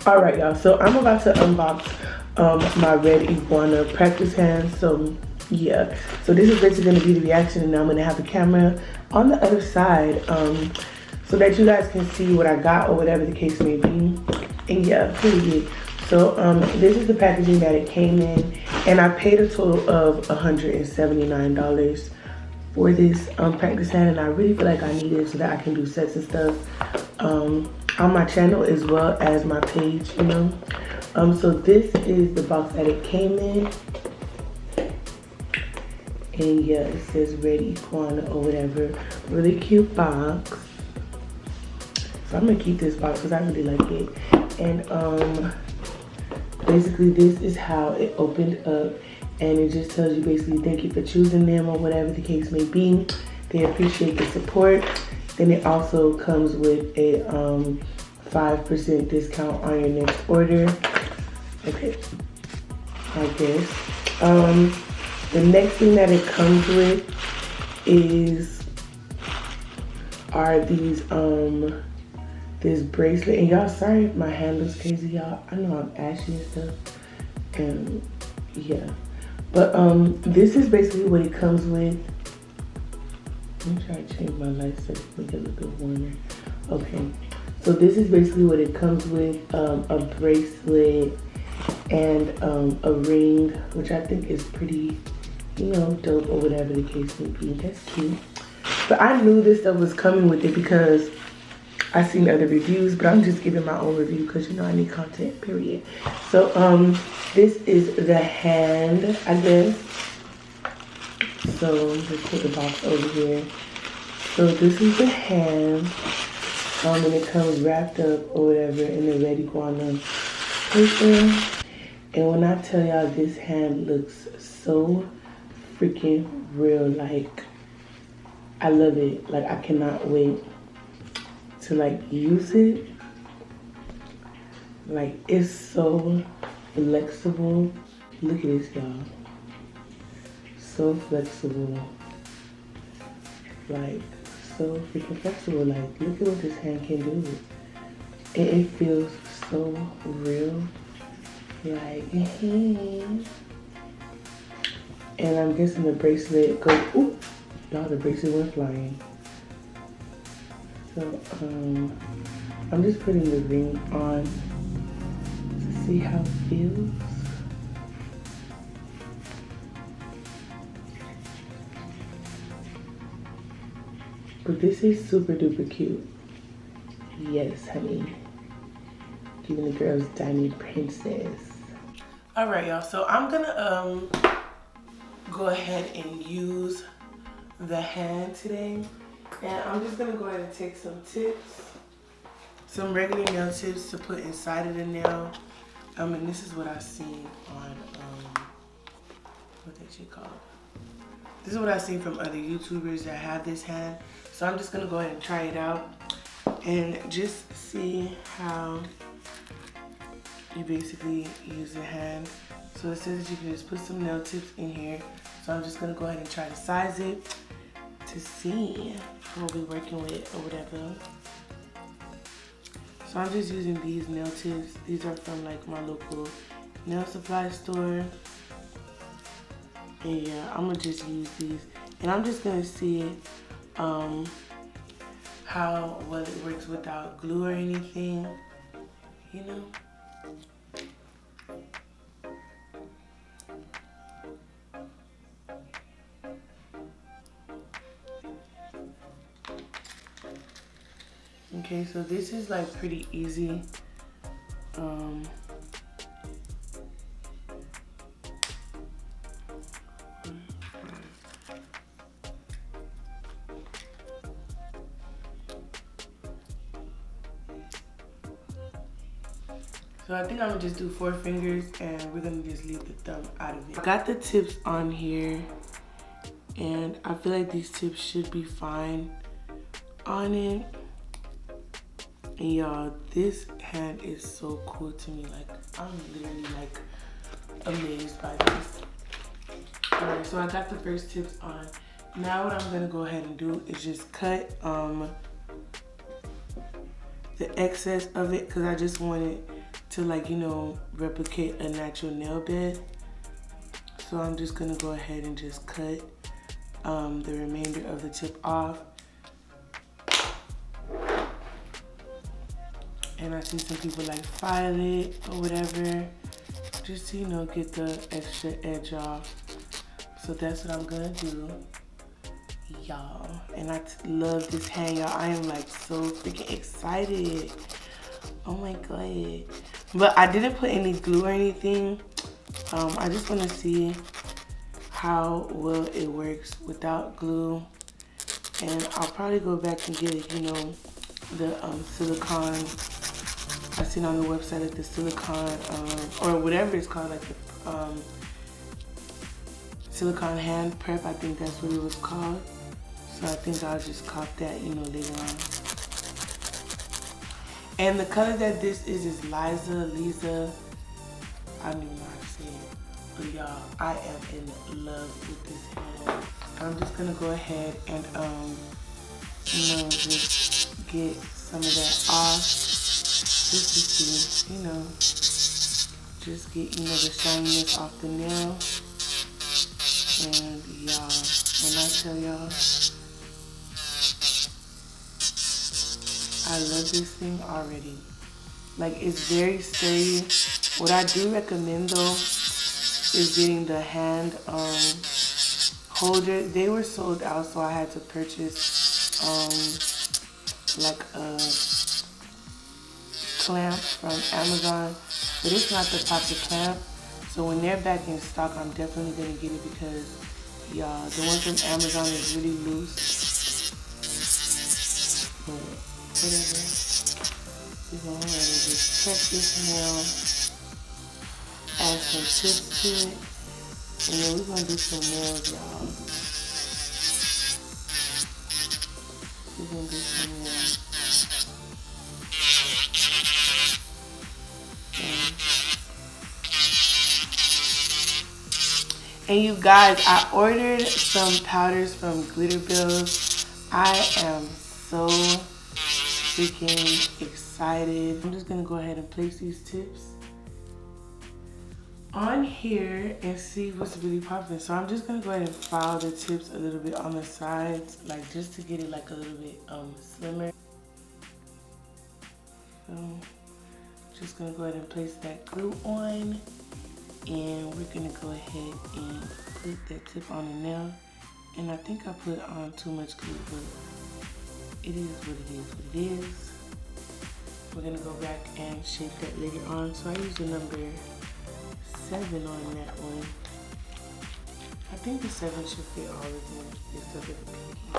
All right, y'all. So I'm about to unbox my red iguana practice hand. So yeah. So this is basically going to be the reaction, and I'm going to have the camera on the other side so that you guys can see what I got or whatever the case may be. And yeah, period. So this is the packaging that it came in, and I paid a total of $179 for this practice hand, and I really feel like I need it so that I can do sets and stuff on my channel as well as my page, you know. So this is the box that it came in, and yeah, it says red iguana or whatever. Really cute box. So I'm gonna keep this box because I really like it. And basically this is how it opened up, and it just tells you basically thank you for choosing them or whatever the case may be. They appreciate the support. Then it also comes with a 5% discount on your next order. Okay, I guess. The next thing that it comes with are these this bracelet. And y'all, sorry if my hand looks crazy, y'all. I know I'm ashy and stuff, and yeah. But this is basically what it comes with. Let me try to change my light so it make it look a bit warmer. Okay, so this is basically what it comes with: a bracelet and a ring, which I think is pretty, you know, dope or whatever the case may be. That's cute. But I knew this stuff was coming with it because I seen other reviews, but I'm just giving my own review because, you know, I need content, period. So this is the hand, I guess. So just put the box over here. So this is the hand, and it comes wrapped up or whatever in the red iguana paper. And when I tell y'all, this hand looks so freaking real. Like, I love it. Like, I cannot wait to like use it. Like, it's so flexible. Look at this, y'all. So flexible. Like, so freaking flexible. Like, look at what this hand can do. And it feels so real. Like, and I'm guessing the bracelet goes, ooh, y'all, the bracelet went flying. So, I'm just putting the ring on to see how it feels. But this is super duper cute. Yes, honey. Giving the girls Diamond Princess. All right, y'all. So I'm gonna go ahead and use the hand today, and I'm just gonna go ahead and take some tips, some regular nail tips to put inside of the nail. And this is what I seen on what that shit called. This is what I seen from other YouTubers that have this hand. So I'm just gonna go ahead and try it out and just see how you basically use the hand. So it says that you can just put some nail tips in here. So I'm just gonna go ahead and try to size it to see what we're working with or whatever. So I'm just using these nail tips. These are from like my local nail supply store. And yeah, I'm gonna just use these. And I'm just gonna see how well it works without glue or anything, you know? Okay, so this is like pretty easy. So I think I'm gonna just do 4 fingers, and we're gonna just leave the thumb out of it. I got the tips on here, and I feel like these tips should be fine on it. And y'all, this hand is so cool to me. Like, I'm literally like amazed by this. Alright, so I got the first tips on. Now what I'm gonna go ahead and do is just cut the excess of it, because I just want it to, like, you know, replicate a natural nail bed. So I'm just gonna go ahead and just cut the remainder of the tip off. And I see some people like file it or whatever, just to, you know, get the extra edge off. So that's what I'm gonna do, y'all. And I love this hand, y'all. I am like so freaking excited. Oh my God. But I didn't put any glue or anything. I just want to see how well it works without glue. And I'll probably go back and get, you know, the silicone. I seen on the website like the silicone or whatever it's called, like the silicone hand prep. I think that's what it was called. So I think I'll just cop that, you know, later on. And the color that this is liza. I don't even know how to say it. But y'all, I am in love with this hand. I'm just gonna go ahead and you know, just get some of that off. Just to see, you know, just get, you know, the shininess off the nail. And y'all, when I tell y'all, I love this thing already. Like, it's very sturdy. What I do recommend though is getting the hand holder. They were sold out, so I had to purchase like a clamp from Amazon, but it's not the proper clamp. So when they're back in stock, I'm definitely gonna get it because y'all, the one from Amazon is really loose. But whatever. We're gonna go ahead and just check this nail, add some tips to it, and then we're gonna do some nails, y'all. We're gonna do some nails. And you guys, I ordered some powders from Glitter Bills. I am so freaking excited. I'm just gonna go ahead and place these tips on here and see what's really popping. So I'm just gonna go ahead and file the tips a little bit on the sides, like just to get it like a little bit slimmer. So just gonna go ahead and place that glue on, and we're gonna go ahead and put that tip on the nail. And I think I put on too much glue, but it is what it is what it is. We're gonna go back and shape that later on. So I use the number 7 on that one. I think the 7 should fit all of them except for the pinky.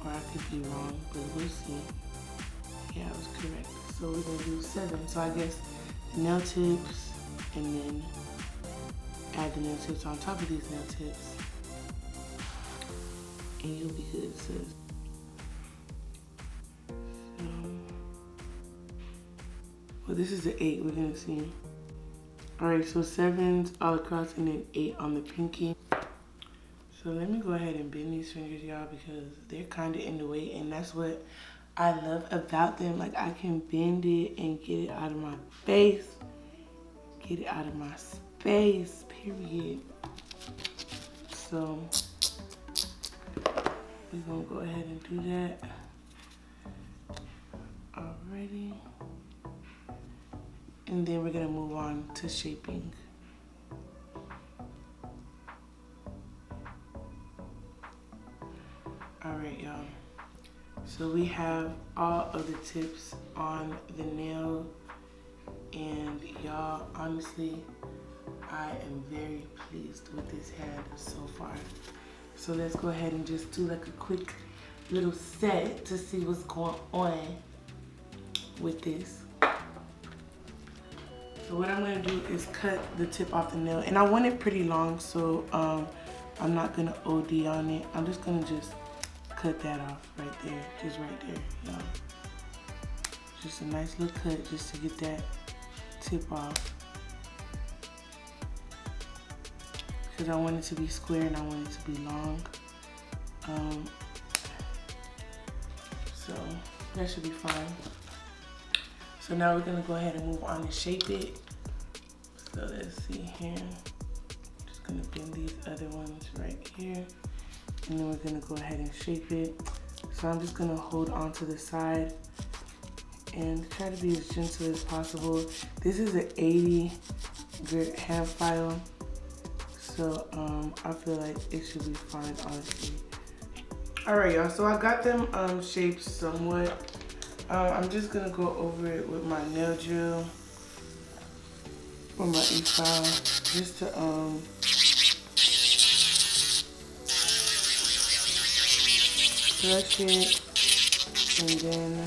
Or I could be wrong, but we'll see. Yeah, I was correct. So we're gonna do 7. So I guess the nail tips, and then add the nail tips on top of these nail tips, and you'll be good, sis. Well, this is the 8 we're gonna see. All right, so 7s all across and then 8 on the pinky. So let me go ahead and bend these fingers, y'all, because they're kind of in the way, and that's what I love about them. Like, I can bend it and get it out of my face. Get it out of my space, period. So we're gonna go ahead and do that. Alrighty. And then we're gonna move on to shaping. Alright, y'all. So we have all of the tips on the nail, and y'all, honestly, I am very pleased with this hand so far. So let's go ahead and just do like a quick little set to see what's going on with this. So what I'm gonna do is cut the tip off the nail, and I want it pretty long, so I'm not gonna OD on it. I'm just gonna just cut that off right there, just right there, y'all. Just a nice little cut just to get that tip off, because I want it to be square and I want it to be long. So that should be fine. So now we're gonna go ahead and move on and shape it. So let's see here. Just gonna bend these other ones right here. And then we're gonna go ahead and shape it. So I'm just gonna hold on to the side and try to be as gentle as possible. This is an 80 grit hand file. So I feel like it should be fine, honestly. All right, y'all, so I got them shaped somewhat. I'm just gonna go over it with my nail drill or my e-file just to brush it, and then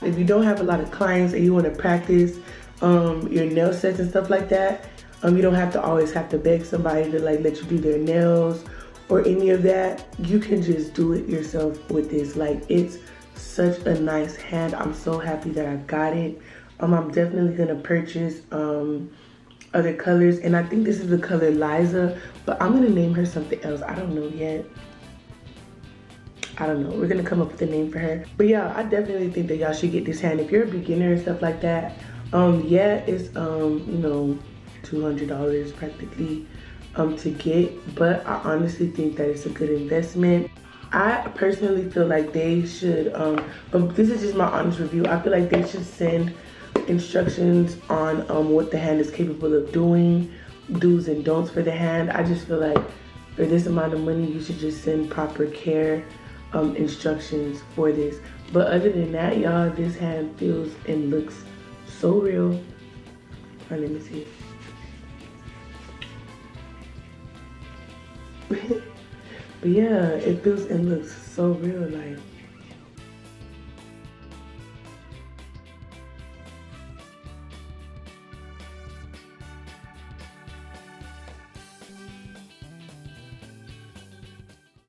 if you don't have a lot of clients and you want to practice your nail sets and stuff like that, you don't have to always have to beg somebody to like let you do their nails or any of that. You can just do it yourself with this. Like, it's such a nice hand. I'm so happy that I got it. I'm definitely gonna purchase other colors, and I think this is the color Liza, but I'm gonna name her something else. I don't know yet. I don't know. We're gonna come up with a name for her. But yeah, I definitely think that y'all should get this hand if you're a beginner and stuff like that. Yeah, it's you know, $200 practically to get, but I honestly think that it's a good investment. I personally feel like they should, but this is just my honest review. I feel like they should send instructions on what the hand is capable of doing, do's and don'ts for the hand. I just feel like for this amount of money, you should just send proper care instructions for this. But other than that, y'all, this hand feels and looks so real. Let me see. But yeah, it feels and looks so real. Like,